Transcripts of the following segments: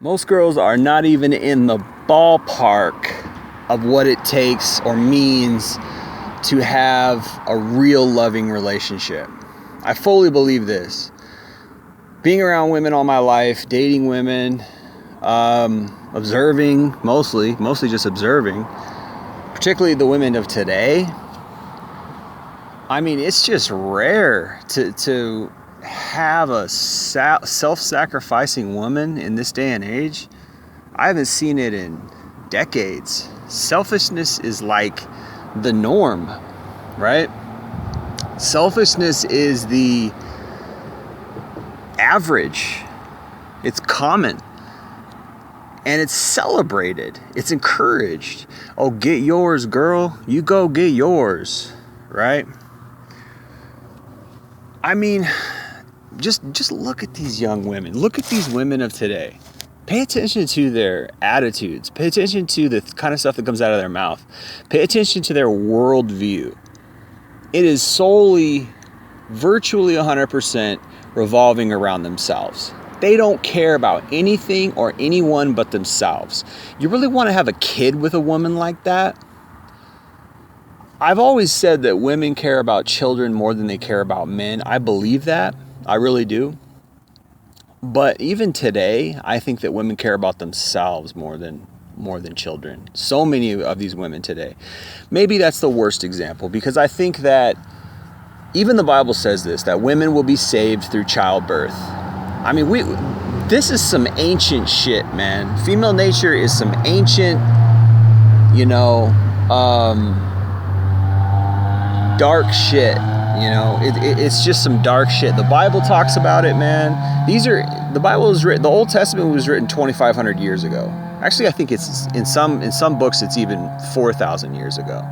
Most girls are not even in the ballpark of what it takes or means to have a real loving relationship. I fully believe this. Being around women all my life, dating women, observing, mostly just observing, particularly the women of today. I mean, it's just rare to have a self-sacrificing woman in this day and age. I haven't seen it in decades. Selfishness is like the norm, right? Selfishness is the average. It's common. And it's celebrated. It's encouraged. Oh, get yours, girl. You go get yours, right? I mean, just look at these young women. Look at these women of today. Pay attention to their attitudes. Pay attention to the kind of stuff that comes out of their mouth. Pay attention to their worldview. It is solely, virtually 100% revolving around themselves. They don't care about anything or anyone but themselves. You really want to have a kid with a woman like that? I've always said that women care about children more than they care about men. I believe that. I really do. But even today, I think that women care about themselves more than children. So many of these women today. Maybe that's the worst example, because I think that even the Bible says this, that women will be saved through childbirth. I mean, this is some ancient shit, man. Female nature is some ancient, dark shit. It's just some dark shit. The Bible talks about it, man. The Bible was written, the Old Testament was written 2,500 years ago. Actually, I think it's in some books it's even 4,000 years ago.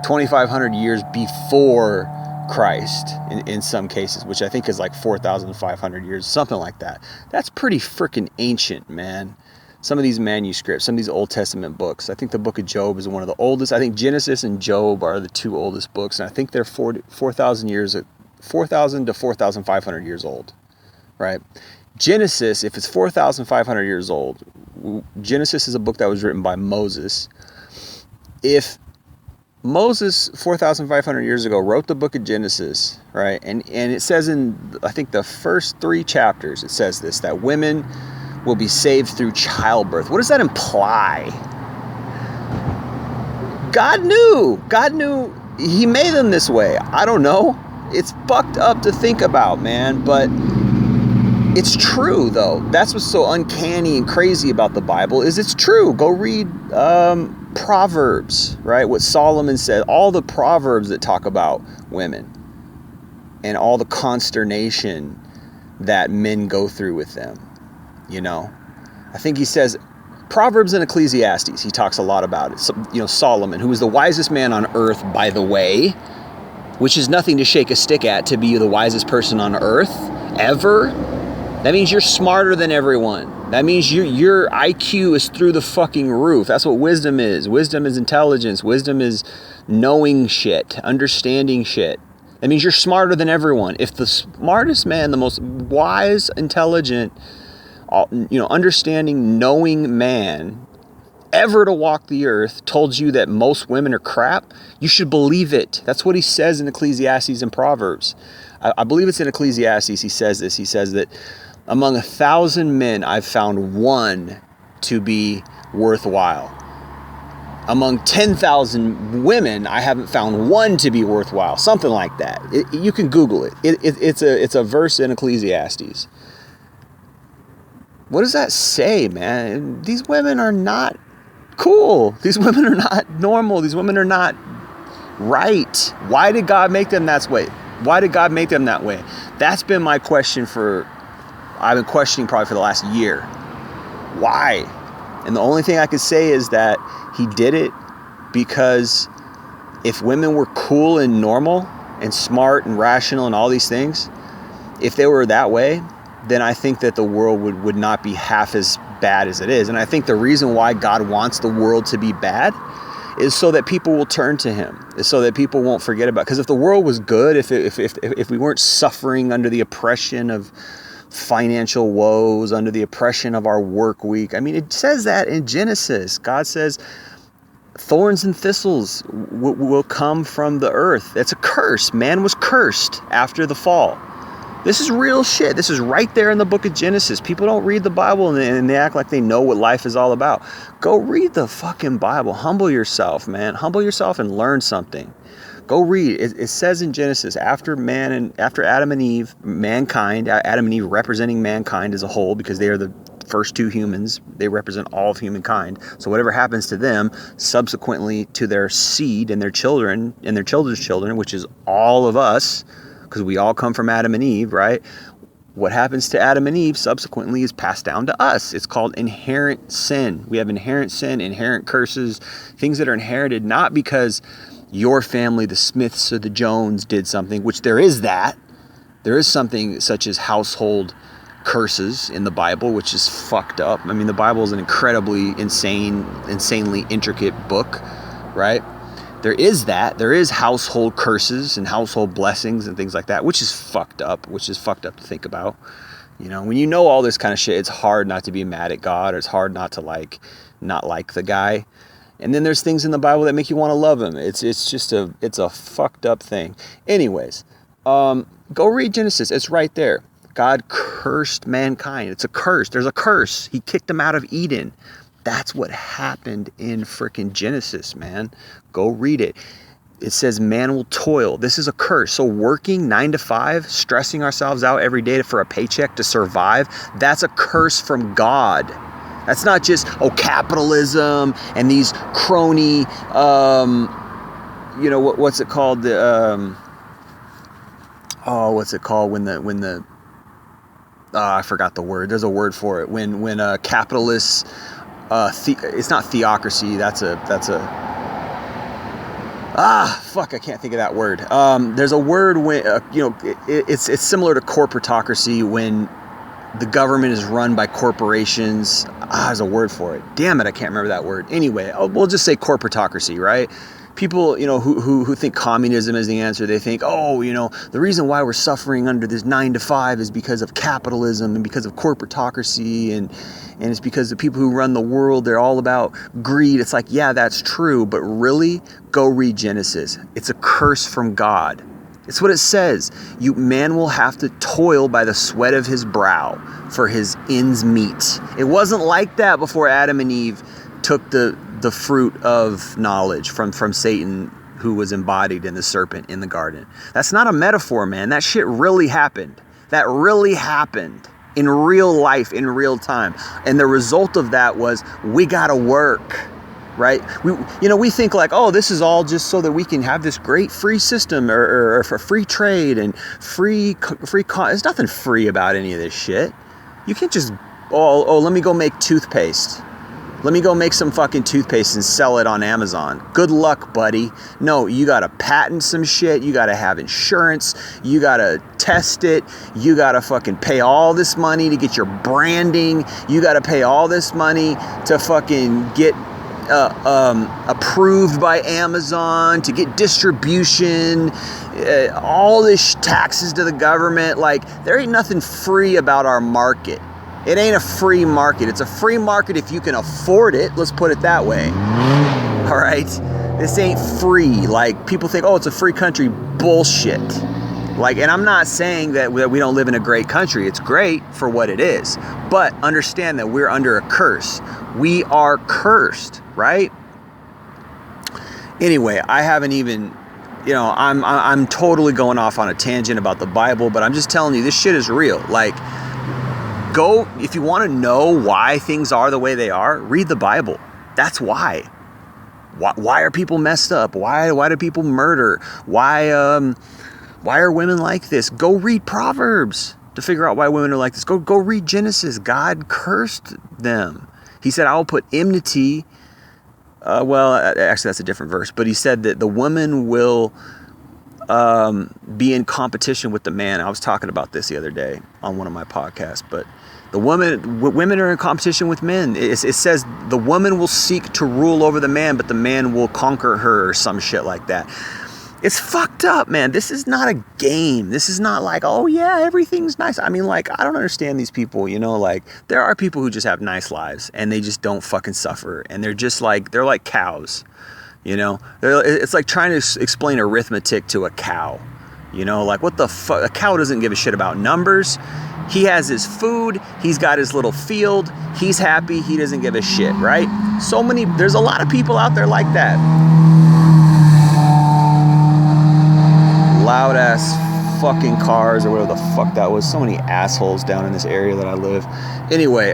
2,500 years before Christ in some cases, which I think is like 4,500 years, something like that. That's pretty freaking ancient, man. Some of these manuscripts, some of these Old Testament books. I think the book of Job is one of the oldest. I think Genesis and Job are the two oldest books, and I think they're 4,000 to 4,500 years old, right? Genesis, if it's 4,500 years old, Genesis is a book that was written by Moses. If Moses, 4,500 years ago, wrote the book of Genesis, right? And it says in, I think, the first 3 chapters, it says this, that women will be saved through childbirth. What does that imply? God knew he made them this way. I don't know. It's fucked up to think about, man, but it's true, though. That's what's so uncanny and crazy about the Bible, is it's true. Go read Proverbs, right? What Solomon said, all the Proverbs that talk about women and all the consternation that men go through with them. I think he says Proverbs and Ecclesiastes, he talks a lot about it. So, Solomon, who was the wisest man on earth, by the way, which is nothing to shake a stick at, to be the wisest person on earth ever. That means you're smarter than everyone. That means your IQ is through the fucking roof. That's what wisdom is. Wisdom is intelligence. Wisdom is knowing shit, understanding shit. That means you're smarter than everyone. If the smartest man, the most wise, intelligent, understanding, knowing man ever to walk the earth told you that most women are crap, you should believe it. That's what he says in Ecclesiastes and Proverbs. I believe it's in Ecclesiastes. He says this. He says that among 1,000 men, I've found one to be worthwhile. Among 10,000 women, I haven't found one to be worthwhile. Something like that. You can Google it. It's a verse in Ecclesiastes. What does that say, man? These women are not cool. These women are not normal. These women are not right. Why did God make them that way? Why did God make them that way? That's been my question I've been questioning probably for the last year. Why? And the only thing I could say is that he did it because if women were cool and normal and smart and rational and all these things, if they were that way, then I think that the world would not be half as bad as it is. And I think the reason why God wants the world to be bad is so that people will turn to him, is so that people won't forget about it. Because if the world was good, if we weren't suffering under the oppression of financial woes, under the oppression of our work week. I mean, it says that in Genesis. God says thorns and thistles will come from the earth. It's a curse. Man was cursed after the fall. This is real shit. This is right there in the book of Genesis. People don't read the Bible and they act like they know what life is all about. Go read the fucking Bible. Humble yourself, man. Humble yourself and learn something. Go read. It says in Genesis, after Adam and Eve, mankind, Adam and Eve representing mankind as a whole, because they are the first two humans, they represent all of humankind. So whatever happens to them, subsequently to their seed and their children and their children's children, which is all of us, because we all come from Adam and Eve, right? What happens to Adam and Eve subsequently is passed down to us. It's called inherent sin. We have inherent sin, inherent curses, things that are inherited not because your family, the Smiths or the Jones, did something, which there is that. There is something such as household curses in the Bible, which is fucked up. I mean, the Bible is an incredibly insanely intricate book, right? There is that. There is household curses and household blessings and things like that, which is fucked up to think about. You know, when you know all this kind of shit, it's hard not to be mad at God, or it's hard not to not like the guy. And then there's things in the Bible that make you want to love him. It's a fucked up thing. Anyways, go read Genesis. It's right there. God cursed mankind. It's a curse. There's a curse. He kicked them out of Eden. That's what happened in frickin' Genesis, man. Go read it. It says man will toil. This is a curse. So working 9 to 5, stressing ourselves out every day for a paycheck to survive, that's a curse from God. That's not just, capitalism and these crony, what's it called? What's it called when I forgot the word. There's a word for it. When capitalists, it's not theocracy. I can't think of that word. There's a word when, it's similar to corporatocracy when the government is run by corporations. There's a word for it. Damn it, I can't remember that word. Anyway, we'll just say corporatocracy, right? People, who think communism is the answer, they think, the reason why we're suffering under this 9 to 5 is because of capitalism and because of corporatocracy and it's because the people who run the world, they're all about greed. It's like, yeah, that's true, but really, go read Genesis. It's a curse from God. It's what it says. Man will have to toil by the sweat of his brow for his ends meet. It wasn't like that before Adam and Eve took the fruit of knowledge from Satan, who was embodied in the serpent in the garden. That's not a metaphor, man. That shit really happened. That really happened in real life, in real time. And the result of that was we gotta work. Right? We think like, this is all just so that we can have this great free system or for free trade and free. There's nothing free about any of this shit. You can't just, let me go make toothpaste. Let me go make some fucking toothpaste and sell it on Amazon. Good luck, buddy. No, you gotta patent some shit. You gotta have insurance. You gotta test it. You gotta fucking pay all this money to get your branding. You gotta pay all this money to fucking get approved by Amazon, to get distribution, all this taxes to the government. Like, there ain't nothing free about our market. It ain't a free market. It's a free market if you can afford it. Let's put it that way. All right? This ain't free. Like, people think, it's a free country. Bullshit. Like, and I'm not saying that we don't live in a great country. It's great for what it is. But understand that we're under a curse. We are cursed, right? Anyway, I haven't even, I'm totally going off on a tangent about the Bible, but I'm just telling you, this shit is real. Like, go, if you want to know why things are the way they are, read the Bible. That's why. Why are people messed up? Why do people murder? Why are women like this? Go read Proverbs to figure out why women are like this. Go read Genesis. God cursed them. He said, I will put enmity. Actually, that's a different verse. But he said that the woman will be in competition with the man. I was talking about this the other day on one of my podcasts. But women are in competition with men. It says the woman will seek to rule over the man, but the man will conquer her, or some shit like that. It's fucked up, man. This is not a game. This is not like, oh yeah, everything's nice. I mean, like, I don't understand these people, you know, like, there are people who just have nice lives and they just don't fucking suffer. And they're just like, they're like cows, you know? It's like trying to explain arithmetic to a cow, you know? Like, what the fuck? A cow doesn't give a shit about numbers. He has his food. He's got his little field. He's happy. He doesn't give a shit, right? There's a lot of people out there like that. Loud ass fucking cars or whatever the fuck that was. So many assholes down in this area that I live. Anyway,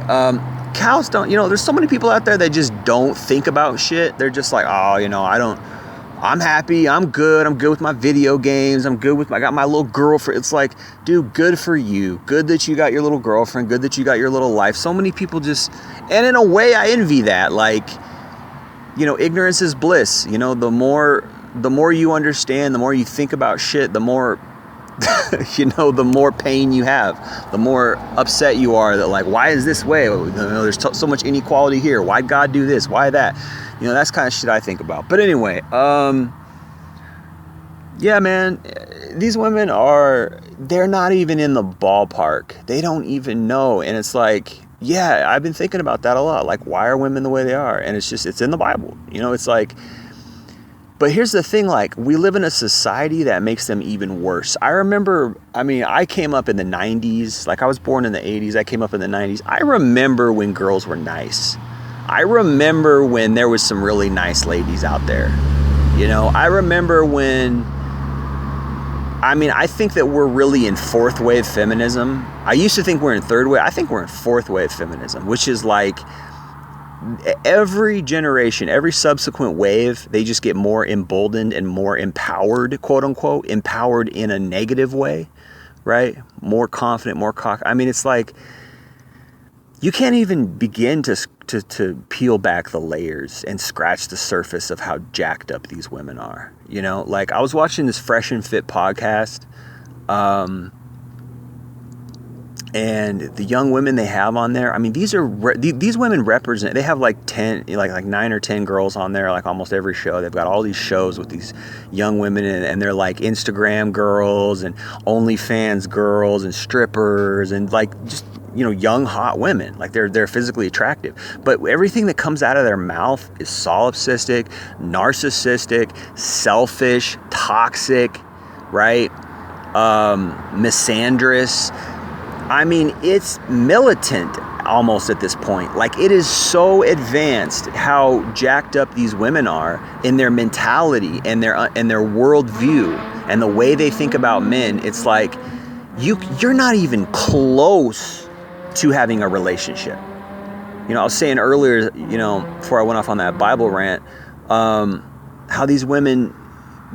cows don't, you know, there's so many people out there that just don't think about shit. They're just like, oh, you know, I'm happy. I'm good with my video games. I got my little girlfriend. It's like, dude, good for you. Good that you got your little girlfriend. Good that you got your little life. So many people just, and in a way I envy that. Like, you know, ignorance is bliss. You know, the more you understand, the more you think about shit, the more, you know, the more pain you have, the more upset you are that, like, why is this way? You know, there's so much inequality here. Why'd God do this? Why that? You know, that's kind of shit I think about. But anyway, yeah, man, these women they're not even in the ballpark. They don't even know. And it's like, yeah, I've been thinking about that a lot. Like, why are women the way they are? And it's in the Bible. You know, it's like, but here's the thing, like, we live in a society that makes them even worse. I came up in the 90s. Like, I was born in the 80s. I came up in the 90s. I remember when girls were nice. I remember when there was some really nice ladies out there. You know, I remember when, I think that we're really in fourth wave feminism. I used to think we're in third wave. I think we're in fourth wave feminism, which is like, every generation, every subsequent wave, they just get more emboldened and more empowered, quote unquote, empowered in a negative way, right? More confident, more cocky. I mean, it's like, you can't even begin to peel back the layers and scratch the surface of how jacked up these women are. You know, like, I was watching this Fresh and Fit podcast, and the young women they have on there, I mean, these women represent, they have like 9 or 10 girls on there, like almost every show. They've got all these shows with these young women, and they're like Instagram girls and OnlyFans girls and strippers and like just, you know, young hot women. Like, they're physically attractive, but everything that comes out of their mouth is solipsistic, narcissistic, selfish, toxic, right? Misandrous. I mean, it's militant almost at this point. Like, it is so advanced how jacked up these women are in their mentality and their worldview and the way they think about men. It's like, you're not even close to having a relationship. You know, I was saying earlier, you know, before I went off on that Bible rant, how these women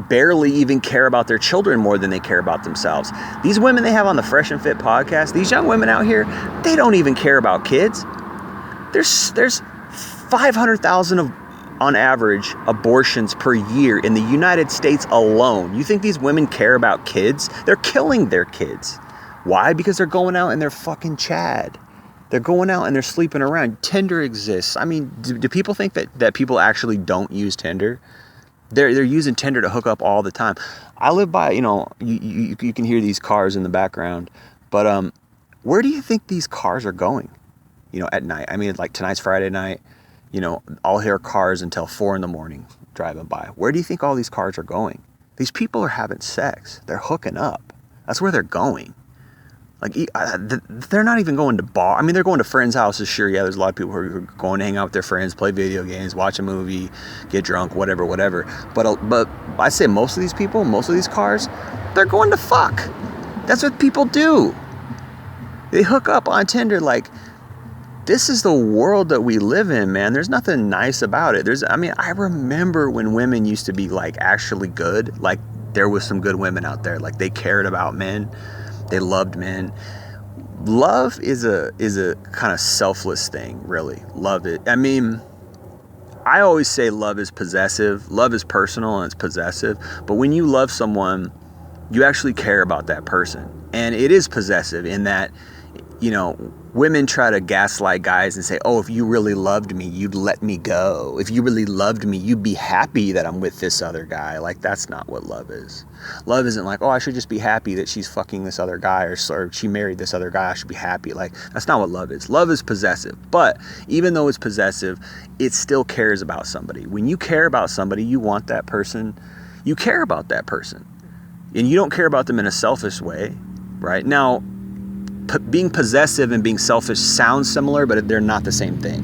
barely even care about their children more than they care about themselves. These women they have on the Fresh and Fit podcast, these young women out here, they don't even care about kids. There's 500,000 on average abortions per year in the United States alone. You think these women care about kids? They're killing their kids. Why? Because they're going out and they're fucking Chad. They're going out and they're sleeping around. Tinder exists. I mean, do people think that people actually don't use Tinder? They're using Tinder to hook up all the time. I live by, you know, you can hear these cars in the background, but where do you think these cars are going? You know, at night. I mean, like, tonight's Friday night. You know, I'll hear cars until 4 a.m. driving by. Where do you think all these cars are going? These people are having sex. They're hooking up. That's where they're going. Like, they're not even going to bar. I mean, they're going to friends' houses. Sure, yeah, there's a lot of people who are going to hang out with their friends, play video games, watch a movie, get drunk, whatever. But I say most of these people, most of these cars, they're going to fuck. That's what people do. They hook up on Tinder. Like, this is the world that we live in, man. There's nothing nice about it. I remember when women used to be, like, actually good. Like, there was some good women out there. Like, they cared about men. They loved men. Love is a kind of selfless thing, really. Love it. I mean, I always say love is possessive. Love is personal and it's possessive. But when you love someone, you actually care about that person. And it is possessive in that you know, women try to gaslight guys and say, oh, if you really loved me, you'd let me go. If you really loved me, you'd be happy that I'm with this other guy. Like, that's not what love is. Love isn't like, oh, I should just be happy that she's fucking this other guy, or she married this other guy, I should be happy. Like, that's not what love is. Love is possessive. But even though it's possessive, it still cares about somebody. When you care about somebody, you want that person, you care about that person. And you don't care about them in a selfish way, right? Now, being possessive and being selfish sounds similar, but they're not the same thing,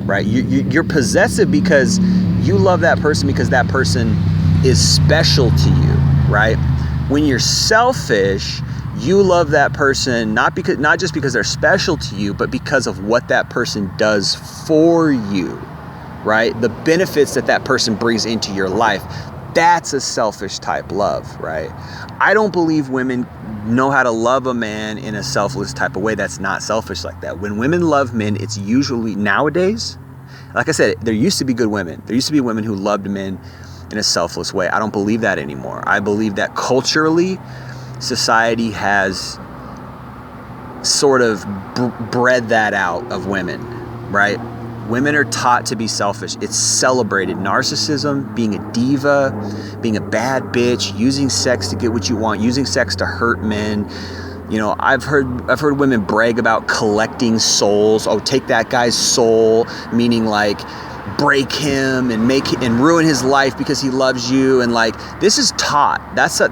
right? You're possessive because you love that person because that person is special to you, right? When you're selfish, you love that person not just because they're special to you, but because of what that person does for you, right? The benefits that person brings into your life. That's a selfish type love, right? I don't believe women know how to love a man in a selfless type of way that's not selfish like that. When women love men, it's usually nowadays, like I said, there used to be good women. There used to be women who loved men in a selfless way. I don't believe that anymore. I believe that culturally, society has sort of bred that out of women, right? Women are taught to be selfish. It's celebrated. Narcissism, being a diva, being a bad bitch, using sex to get what you want, using sex to hurt men. You know, I've heard women brag about collecting souls. Oh, take that guy's soul, meaning like break him and ruin his life because he loves you. And like, this is taught.